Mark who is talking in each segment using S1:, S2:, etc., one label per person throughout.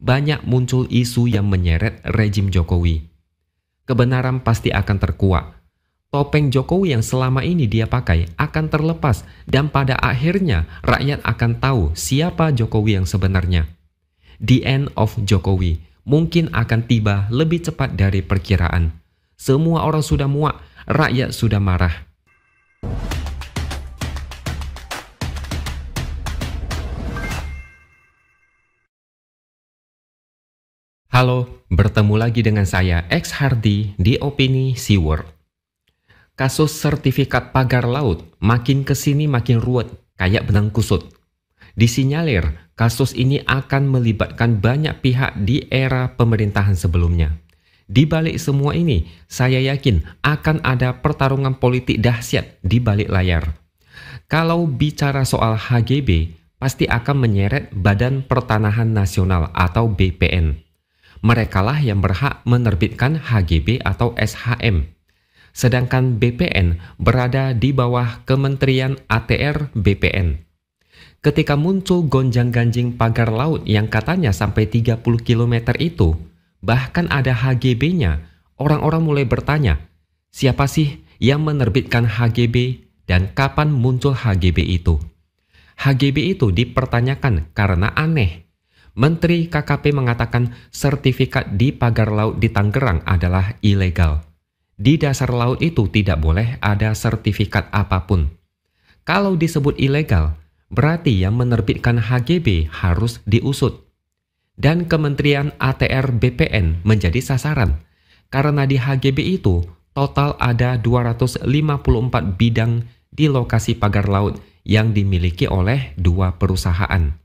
S1: banyak muncul isu yang menyeret rejim Jokowi. Kebenaran pasti akan terkuak. Topeng Jokowi yang selama ini dia pakai akan terlepas dan pada akhirnya rakyat akan tahu siapa Jokowi yang sebenarnya. The end of Jokowi mungkin akan tiba lebih cepat dari perkiraan. Semua orang sudah muak, rakyat sudah marah. Halo, bertemu lagi dengan saya X Hardy di Opini Seaworld. Kasus sertifikat pagar laut makin kesini makin ruwet kayak benang kusut. Disinyalir kasus ini akan melibatkan banyak pihak di era pemerintahan sebelumnya. Di balik semua ini, saya yakin akan ada pertarungan politik dahsyat di balik layar. Kalau bicara soal HGB, pasti akan menyeret Badan Pertanahan Nasional atau BPN. Merekalah yang berhak menerbitkan HGB atau SHM. Sedangkan BPN berada di bawah Kementerian ATR BPN. Ketika muncul gonjang-ganjing pagar laut yang katanya sampai 30 km itu, bahkan ada HGB-nya, orang-orang mulai bertanya, siapa sih yang menerbitkan HGB dan kapan muncul HGB itu? HGB itu dipertanyakan karena aneh. Menteri KKP mengatakan sertifikat di pagar laut di Tangerang adalah ilegal. Di dasar laut itu tidak boleh ada sertifikat apapun. Kalau disebut ilegal, berarti yang menerbitkan HGB harus diusut. Dan Kementerian ATR BPN menjadi sasaran, karena di HGB itu total ada 254 bidang di lokasi pagar laut yang dimiliki oleh 2 perusahaan.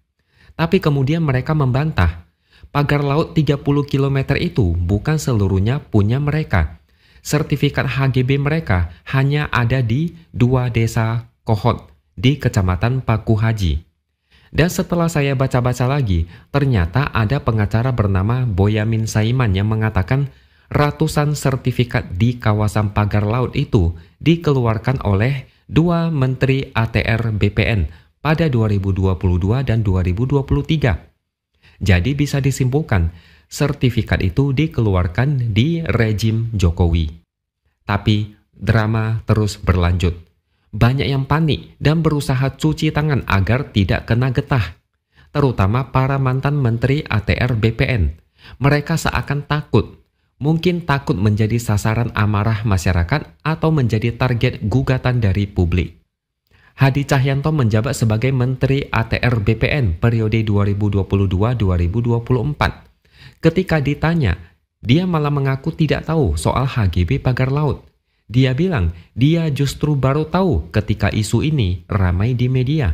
S1: Tapi kemudian mereka membantah, pagar laut 30 km itu bukan seluruhnya punya mereka. Sertifikat HGB mereka hanya ada di 2 desa Kohot di Kecamatan Paku Haji. Dan setelah saya baca-baca lagi, ternyata ada pengacara bernama Boyamin Saiman yang mengatakan ratusan sertifikat di kawasan pagar laut itu dikeluarkan oleh 2 Menteri ATR BPN pada 2022 dan 2023. Jadi bisa disimpulkan, sertifikat itu dikeluarkan di rejim Jokowi. Tapi drama terus berlanjut. Banyak yang panik dan berusaha cuci tangan agar tidak kena getah. Terutama para mantan Menteri ATR BPN. Mereka seakan takut. Mungkin takut menjadi sasaran amarah masyarakat atau menjadi target gugatan dari publik. Hadi Cahyanto menjabat sebagai Menteri ATR BPN periode 2022-2024. Ketika ditanya, dia malah mengaku tidak tahu soal HGB pagar laut. Dia bilang dia justru baru tahu ketika isu ini ramai di media.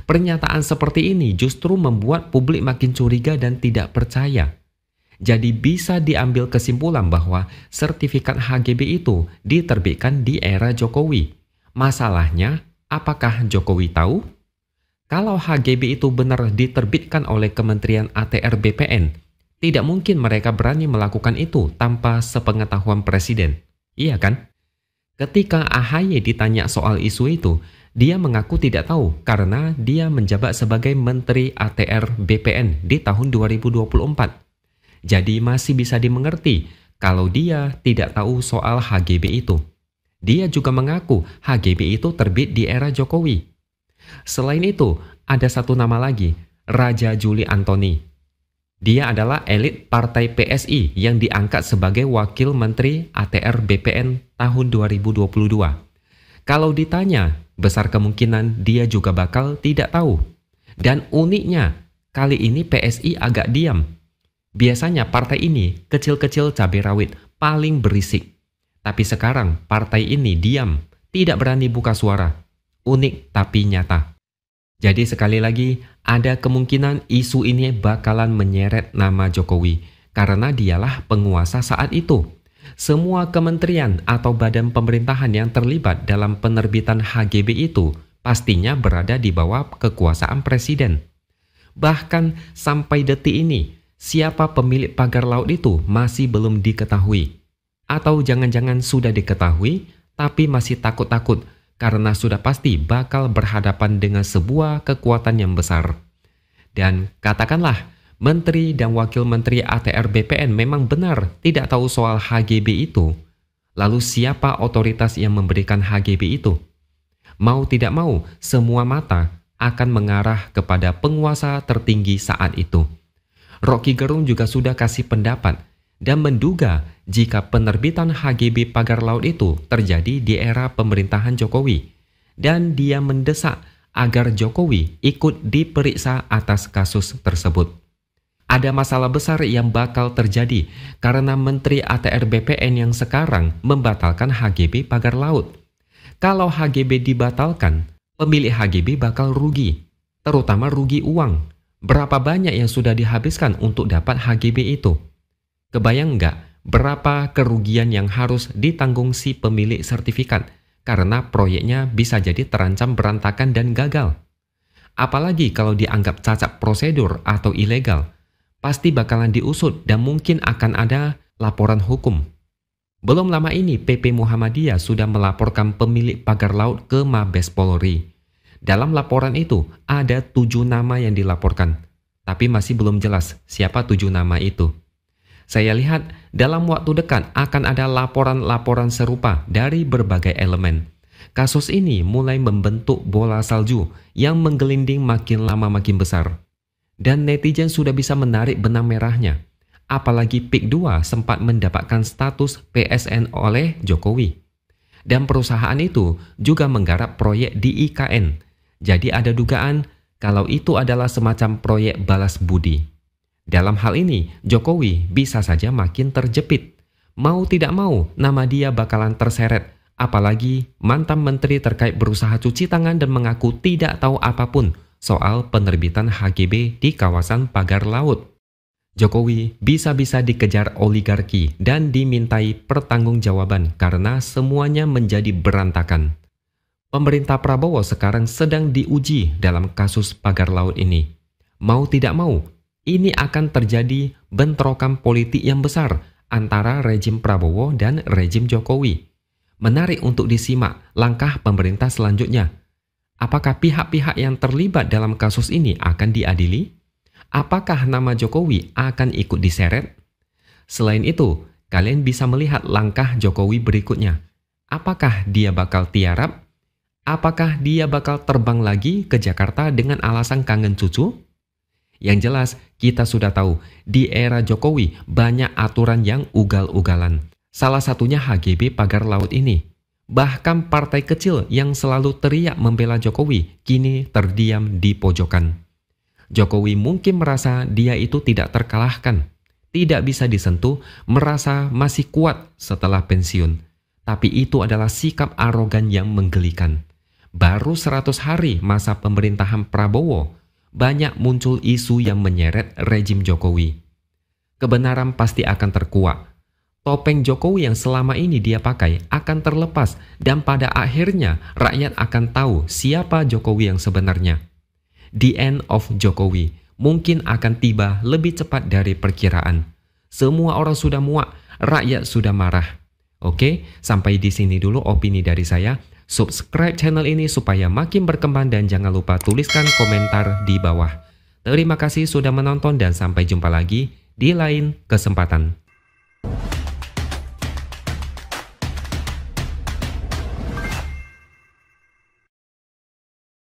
S1: Pernyataan seperti ini justru membuat publik makin curiga dan tidak percaya. Jadi bisa diambil kesimpulan bahwa sertifikat HGB itu diterbitkan di era Jokowi. Masalahnya, apakah Jokowi tahu? Kalau HGB itu benar diterbitkan oleh Kementerian ATR BPN, tidak mungkin mereka berani melakukan itu tanpa sepengetahuan Presiden. Iya kan? Ketika AHY ditanya soal isu itu, dia mengaku tidak tahu karena dia menjabat sebagai Menteri ATR BPN di tahun 2024. Jadi masih bisa dimengerti kalau dia tidak tahu soal HGB itu. Dia juga mengaku HGB itu terbit di era Jokowi. Selain itu, ada satu nama lagi, Raja Juli Antoni. Dia adalah elit partai PSI yang diangkat sebagai Wakil Menteri ATR BPN tahun 2022. Kalau ditanya, besar kemungkinan dia juga bakal tidak tahu. Dan uniknya, kali ini PSI agak diam. Biasanya partai ini kecil-kecil cabai rawit paling berisik. Tapi sekarang partai ini diam, tidak berani buka suara. Unik tapi nyata. Jadi sekali lagi, ada kemungkinan isu ini bakalan menyeret nama Jokowi karena dialah penguasa saat itu. Semua kementerian atau badan pemerintahan yang terlibat dalam penerbitan HGB itu pastinya berada di bawah kekuasaan presiden. Bahkan sampai detik ini, siapa pemilik pagar laut itu masih belum diketahui. Atau jangan-jangan sudah diketahui tapi masih takut-takut karena sudah pasti bakal berhadapan dengan sebuah kekuatan yang besar. Dan katakanlah Menteri dan Wakil Menteri ATR BPN memang benar tidak tahu soal HGB itu. Lalu siapa otoritas yang memberikan HGB itu? Mau tidak mau, semua mata akan mengarah kepada penguasa tertinggi saat itu. Rocky Gerung juga sudah kasih pendapat dan menduga jika penerbitan HGB pagar laut itu terjadi di era pemerintahan Jokowi. Dan dia mendesak agar Jokowi ikut diperiksa atas kasus tersebut. Ada masalah besar yang bakal terjadi karena Menteri ATR BPN yang sekarang membatalkan HGB pagar laut. Kalau HGB dibatalkan, pemilik HGB bakal rugi, terutama rugi uang. Berapa banyak yang sudah dihabiskan untuk dapat HGB itu? Kebayang nggak berapa kerugian yang harus ditanggung si pemilik sertifikat karena proyeknya bisa jadi terancam berantakan dan gagal? Apalagi kalau dianggap cacat prosedur atau ilegal, pasti bakalan diusut dan mungkin akan ada laporan hukum. Belum lama ini PP Muhammadiyah sudah melaporkan pemilik pagar laut ke Mabes Polri. Dalam laporan itu ada 7 nama yang dilaporkan, tapi masih belum jelas siapa 7 nama itu. Saya lihat dalam waktu dekat akan ada laporan-laporan serupa dari berbagai elemen. Kasus ini mulai membentuk bola salju yang menggelinding makin lama makin besar. Dan netizen sudah bisa menarik benang merahnya. Apalagi PIK 2 sempat mendapatkan status PSN oleh Jokowi. Dan perusahaan itu juga menggarap proyek di IKN. Jadi ada dugaan kalau itu adalah semacam proyek balas budi. Dalam hal ini, Jokowi bisa saja makin terjepit. Mau tidak mau, nama dia bakalan terseret. Apalagi mantan menteri terkait berusaha cuci tangan dan mengaku tidak tahu apapun soal penerbitan HGB di kawasan pagar laut. Jokowi bisa-bisa dikejar oligarki dan dimintai pertanggungjawaban karena semuanya menjadi berantakan. Pemerintah Prabowo sekarang sedang diuji dalam kasus pagar laut ini. Mau tidak mau, ini akan terjadi bentrokan politik yang besar antara rejim Prabowo dan rejim Jokowi. Menarik untuk disimak langkah pemerintah selanjutnya. Apakah pihak-pihak yang terlibat dalam kasus ini akan diadili? Apakah nama Jokowi akan ikut diseret? Selain itu, kalian bisa melihat langkah Jokowi berikutnya. Apakah dia bakal tiarap? Apakah dia bakal terbang lagi ke Jakarta dengan alasan kangen cucu? Yang jelas, kita sudah tahu di era Jokowi banyak aturan yang ugal-ugalan. Salah satunya HGB pagar laut ini. Bahkan partai kecil yang selalu teriak membela Jokowi kini terdiam di pojokan. Jokowi mungkin merasa dia itu tidak terkalahkan, tidak bisa disentuh, merasa masih kuat setelah pensiun. Tapi itu adalah sikap arogan yang menggelikan. Baru 100 hari masa pemerintahan Prabowo, banyak muncul isu yang menyeret rejim Jokowi. Kebenaran pasti akan terkuak. Topeng Jokowi yang selama ini dia pakai akan terlepas dan pada akhirnya rakyat akan tahu siapa Jokowi yang sebenarnya. The end of Jokowi mungkin akan tiba lebih cepat dari perkiraan. Semua orang sudah muak, rakyat sudah marah. Oke, sampai di sini dulu opini dari saya. Subscribe channel ini supaya makin berkembang dan jangan lupa tuliskan komentar di bawah. Terima kasih sudah menonton dan sampai jumpa lagi di lain kesempatan.